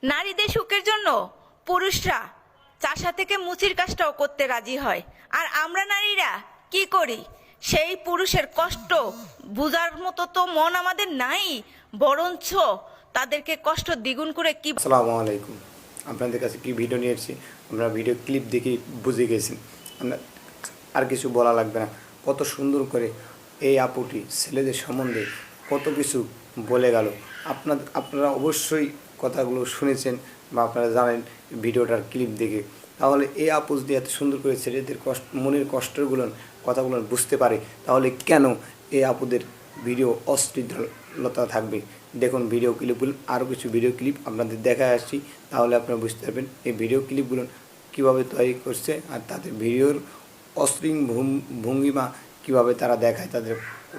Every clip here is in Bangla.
নারীদের সুখের জন্য পুরুষরা চাষা থেকে মুচির কাজটাও করতে রাজি হয়, আর আমরা নারীরা কি করি? সেই পুরুষের কষ্ট বুঝার মতো তো মন আমাদের নাই, বরঞ্চ তাদেরকে কষ্ট দ্বিগুণ করে কি। আসসালামু আলাইকুম। আপনাদের কাছে কি ভিডিও নিয়ে এসেছি, আমরা ভিডিও ক্লিপ দেখে বুঝে গেছি। আমরা আর কিছু বলা লাগবে না। কত সুন্দর করে এই আপুটি ছেলেদের সম্বন্ধে কত কিছু বলে গেল। আপনারা অবশ্যই কথাগুলো শুনেছেন বা আপনারা জানেন ভিডিওটার ক্লিপ দেখে। তাহলে এই আপু যদি এত সুন্দর করে ছেলেদের মনের কষ্টগুলো কথাগুলো বুঝতে পারে, তাহলে কেন এই আপুদের ভিডিও অশ্লীলতা থাকবে? দেখুন ভিডিও ক্লিপগুলো, আরও কিছু ভিডিও ক্লিপ আপনাদের দেখায় আসছি, তাহলে আপনারা বুঝতে পারবেন এই ভিডিও ক্লিপগুলো কীভাবে তৈরি করছে আর তাদের ভিডিওর অশ্লীল ভঙ্গিমা কীভাবে তারা দেখায়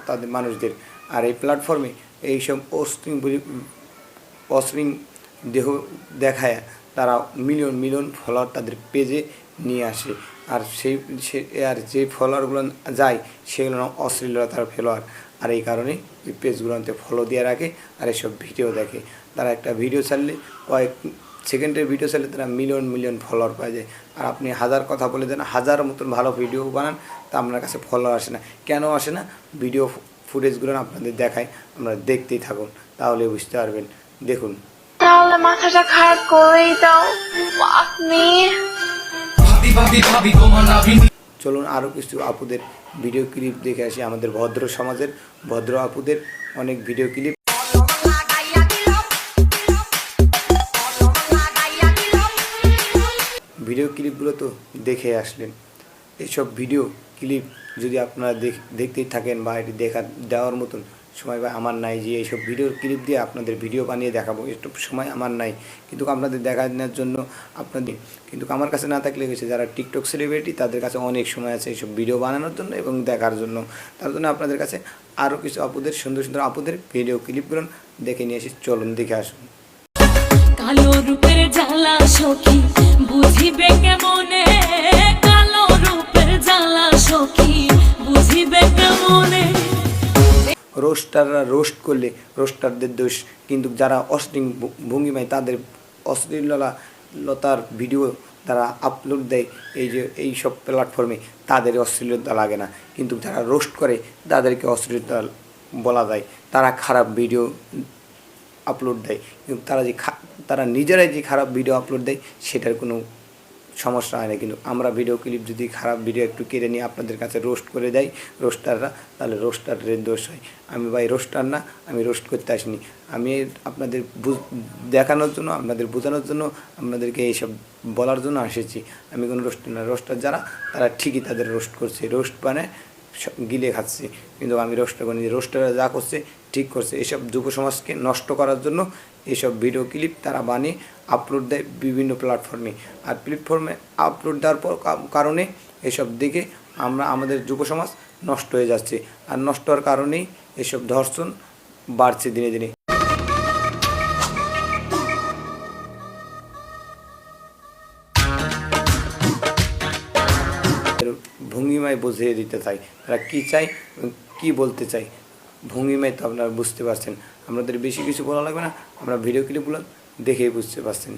তাদের মানুষদের। আর এই প্ল্যাটফর্মে এইসব অশ্লীল দেহ দেখায় তারা মিলিয়ন মিলিয়ন ফলোয়ার তাদের পেজে নিয়ে আসে। আর আর যে ফলোয়ারগুলো যায় সেগুলো অশ্লীলতার ফলোয়ার। আর এই কারণে ওই পেজগুলোতে ফলো দিয়ে রাখে আর এসব ভিডিও দেখে। তারা একটা ভিডিও ছাড়লে কয়েক সেকেন্ডের ভিডিও ছাড়লে তারা মিলিয়ন মিলিয়ন ফলোয়ার পাওয়া যায়। আর আপনি হাজার কথা বলে দেন, হাজার মতন ভালো ভিডিও বানান, তা আপনার কাছে ফলোয়ার আসে না। কেন আসে না? ভিডিও ফুটেজগুলো আপনাদের দেখায়, আমরা দেখতেই থাকুন, তাহলে বুঝতে পারবেন। দেখুন। তাহলে মাথাটা খারাপ করেই দাও আপনি। চলুন আরও কিছু আপুদের ভিডিও ক্লিপ দেখে আসি। আমাদের ভদ্র সমাজের ভদ্র আপুদের অনেক ভিডিও ক্লিপ। ভিডিও ক্লিপগুলো তো দেখে আসলেন। এইসব ভিডিও ক্লিপ যদি আপনারা দেখতেই থাকেন বা এটি দেওয়ার মতন সময় বা আমার নাই যে এইসব ভিডিও ক্লিপ দিয়ে আপনাদের ভিডিও বানিয়ে দেখাবো, একটু সময় আমার নাই। কিন্তু আপনাদের দেখানোর জন্য কিন্তু আমার কাছে না থাকলে গেছে যারা টিকটক সেলিব্রিটি, তাদের কাছে অনেক সময় আছে এইসব ভিডিও বানানোর জন্য এবং দেখার জন্য। তার জন্য আপনাদের কাছে আরও কিছু আপুদের সুন্দর সুন্দর আপুদের ভিডিও ক্লিপগুলো দেখে নিয়ে এসে চলুন দেখে আসুন। কালো রূপের জ্বালা সখী বুঝিবে কেমনে, কালো রূপের জ্বালা সখী বুঝিবে কেমনে। রোস্টাররা রোস্ট করলে রোস্টারদের দোষ, কিন্তু যারা অশ্লীল ভঙ্গিমায় তাদের অশ্লীলতার ভিডিও তারা আপলোড দেয় এই সব প্ল্যাটফর্মে, তাদের অশ্লীলতা লাগে না। কিন্তু যারা রোস্ট করে তাদেরকে অশ্লীলতা বলা যায়, তারা খারাপ ভিডিও আপলোড দেয়। কিন্তু তারা নিজেরাই যে খারাপ ভিডিও আপলোড দেয় সেটার কোনো সমস্যা হয় না। কিন্তু আমরা ভিডিও ক্লিপ যদি খারাপ ভিডিও একটু কেড়ে নিয়ে আপনাদের কাছে রোস্ট করে দেয় রোস্টাররা, তাহলে রোস্টারের দোষ হয়। আমি ভাই রোস্টার না, আমি রোস্ট করতে আসিনি। আমি আপনাদের দেখানোর জন্য, আপনাদের বোঝানোর জন্য, আপনাদেরকে এইসব বলার জন্য এসেছি। আমি কোনো রোস্টার না। রোস্টার যারা তারা ঠিকই তাদের রোস্ট করছে, রোস্ট মানে গিলে খাচ্ছে। কিন্তু আমি রোস্টার করি, রোস্টাররা যা করছে ঠিক করছে। এসব যুব সমাজকে নষ্ট করার জন্য এইসব ভিডিও ক্লিপ তারা বানিয়ে আপলোড দেয় বিভিন্ন প্ল্যাটফর্মে। আর প্ল্যাটফর্মে আপলোড দেওয়ার কারণে এসব দেখে আমাদের যুব সমাজ নষ্ট হয়ে যাচ্ছে। আর নষ্ট হওয়ার কারণেই এসব ধর্ষণ বাড়ছে দিনে দিনে। ভঙ্গিমায় বুঝিয়ে দিতে চাই তারা কী চায়, কী বলতে চায়। ভঙ্গিমায় তো আপনারা বুঝতে পারছেন। আমাদের বেশি কিছু বলা লাগবে না, আমরা ভিডিও ক্লিপগুলো দেখেই বুঝতে পারছেন।